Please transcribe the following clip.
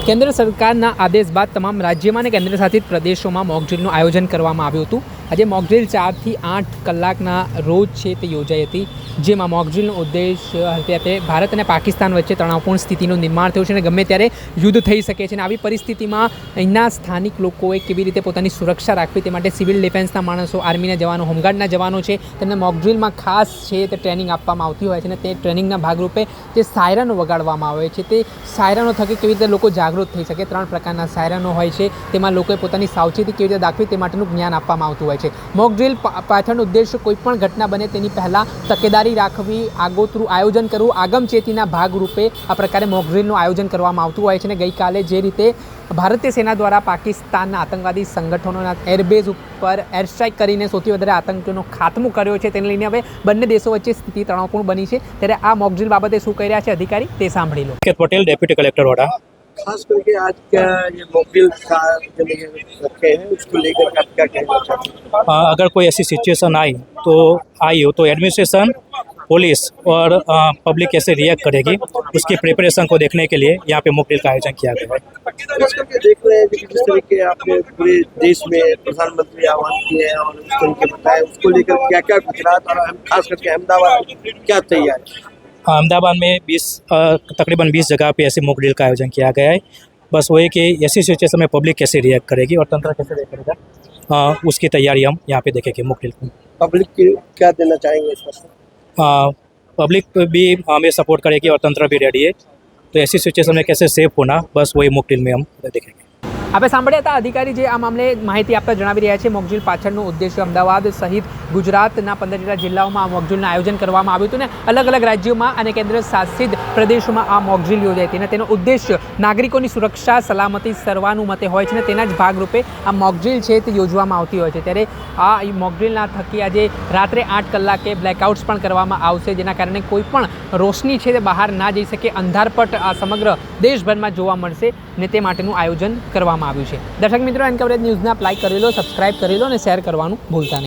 કેન્દ્ર સરકારના આદેશ બાદ તમામ રાજ્યમાં અને કેન્દ્રશાસિત પ્રદેશોમાં મોકડ્રીલનું આયોજન કરવામાં આવ્યું હતું. આજે મોકડ્રીલ 4 થી 8 કલાકના રોજ છે તે યોજાઈ હતી, જેમાં મોકડ્રીલનો ઉદ્દેશ અત્યારે ભારત અને પાકિસ્તાન વચ્ચે તણાવપૂર્ણ સ્થિતિનું નિર્માણ થયું છે અને ગમે ત્યારે યુદ્ધ થઈ શકે છે. અને આવી પરિસ્થિતિમાં અહીંના સ્થાનિક લોકોએ કેવી રીતે પોતાની સુરક્ષા રાખવી તે માટે સિવિલ ડિફેન્સના માણસો, આર્મીના જવાનો, હોમગાર્ડના જવાનો છે, તેમને મોકડ્રીલમાં ખાસ છે તે ટ્રેનિંગ આપવામાં આવતી હોય છે. અને તે ટ્રેનિંગના ભાગરૂપે જે સાયરનો વગાડવામાં આવે છે તે સાયરનો થકી કેવી રીતે લોકો જાગૃત થઈ શકે. 3 પ્રકારના સાયરનો હોય છે, તેમાં લોકોએ પોતાની સાવચેતી કેવી રીતે દાખવી તે માટેનું જ્ઞાન આપવામાં આવતું હોય છે. મોકડ્રીલ પાછળનો ઉદ્દેશ કોઈ પણ ઘટના બને તેની પહેલાં તકેદારી રાખવી, આગોતરું આયોજન કરવું, આગમચેતીના ભાગરૂપે આ પ્રકારે મોકડ્રીલનું આયોજન કરવામાં આવતું હોય છે. અને ગઈકાલે જે રીતે ભારતીય સેના દ્વારા પાકિસ્તાનના આતંકવાદી સંગઠનોના એરબેઝ ઉપર એર સ્ટ્રાઇક કરીને સૌથી વધારે આતંકીઓનો ખાત્મો કર્યો છે, તેને લઈને હવે બંને દેશો વચ્ચે સ્થિતિ તણાવપૂર્ણ બની છે. ત્યારે આ મોકડ્રીલ બાબતે શું કહી રહ્યા છે અધિકારી તે સાંભળી લો. पटेल डेप्यूटी कलेक्टर वाड़ा। खास करके आज का ये मॉकड्रिल का जो रखे हैं उसको लेकर आप क्या कहना चाहते हैं? अगर कोई ऐसी सिचुएशन आई हो तो एडमिनिस्ट्रेशन, पुलिस और पब्लिक कैसे रिएक्ट करेगी, उसकी प्रिपरेशन को देखने के लिए यहाँ पे मॉकड्रिल का आयोजन किया गया है। खास करके देख रहे हैं कि जिस तरीके आपने पूरे देश में प्रधानमंत्री आह्वान किए हैं और उस तरीके बताए, उसको लेकर क्या क्या गुजरात और खास करके अहमदाबाद क्या तैयारी? अहमदाबाद में तकरीबन 20 जगह पे ऐसे मॉकड्रिल का आयोजन किया गया है। बस वही कि ऐसी सिचुएशन में पब्लिक कैसे रिएक्ट करेगी और तंत्र कैसे रिएक्ट करेगा, उसकी तैयारी हम यहाँ पे देखेंगे मॉकड्रिल को। पब्लिक को क्या देना चाहेंगे इसमें? पब्लिक भी हमें सपोर्ट करेगी और तंत्र भी रेडी है, तो ऐसी सिचुएशन में कैसे सेफ होना, बस वही मॉकड्रिल में हम देखेंगे। આપણે સાંભળ્યા હતા અધિકારી જે આ મામલે માહિતી આપતા જણાવી રહ્યા છે. મોકડ્રીલ પાછળનો ઉદ્દેશ્ય અમદાવાદ સહિત ગુજરાતના 15 જેટલા જિલ્લાઓમાં આ મોકડ્રીલનું આયોજન કરવામાં આવ્યું હતું ને અલગ અલગ રાજ્યોમાં અને કેન્દ્ર શાસિત પ્રદેશોમાં આ મોકડ્રીલ યોજાઈ હતી. અને તેનો ઉદ્દેશ્ય નાગરિકોની સુરક્ષા, સલામતી સર્વાનુમતે હોય છે અને તેના જ ભાગરૂપે આ મોકડ્રીલ છે તે યોજવામાં આવતી હોય છે. ત્યારે આ મોકડ્રીલના થકી આજે રાત્રે 8 કલાકે બ્લેકઆઉટ્સ પણ કરવામાં આવશે, જેના કારણે કોઈ પણ રોશની છે તે બહાર ના જઈ શકે, અંધારપટ આ સમગ્ર દેશભરમાં જોવા મળશે ને તે માટેનું આયોજન કરવામાં આવ્યું છે. દર્શક મિત્રો, એન કવરેજ ન્યૂઝને આપ લાઈક કરી લો, સબસ્ક્રાઇબ કરી લો અને શેર કરવાનું ભૂલતા નહીં.